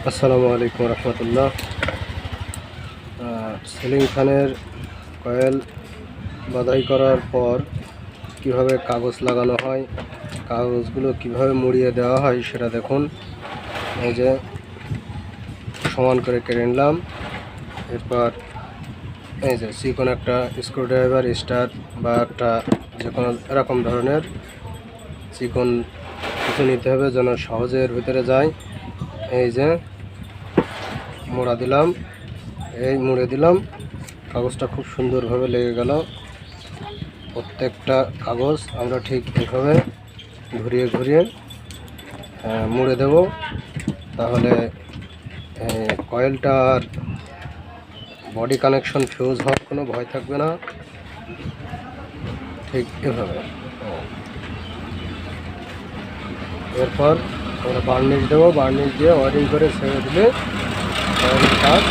আসসালামু আলাইকুম রহমতুল্লাহ। সিলিং ফ্যানের কয়েল বাধাই করার পর কিভাবে কাগজ লাগানো হয়, কাগজগুলো কিভাবে মুড়িয়ে দেওয়া হয় সেটা দেখুন। এই যে সমান করে কেটে নিলাম। এরপর এই যে চিকন একটা স্ক্রুড্রাইভার, স্টার বা একটা যে কোনো এরকম ধরনের চিকন কিছু নিতে হবে যেন সহজে এর ভিতরে যায়। এই যে মোড়া দিলাম, এই মুড়ে দিলাম, কাগজটা খুব সুন্দরভাবে লেগে গেল। প্রত্যেকটা কাগজ আমরা ঠিক এভাবে ঘুরিয়ে ঘুরিয়ে মুড়ে দেব, তাহলে কয়েলটার বডি কানেকশন ফিউজ হওয়ার কোনো ভয় থাকবে না। ঠিক এভাবে। এরপর আমরা বার্নিশ দেবো, বার্নিশ দিয়ে ওয়ারিং করে ছেড়ে দিলে কয়েলের কাজ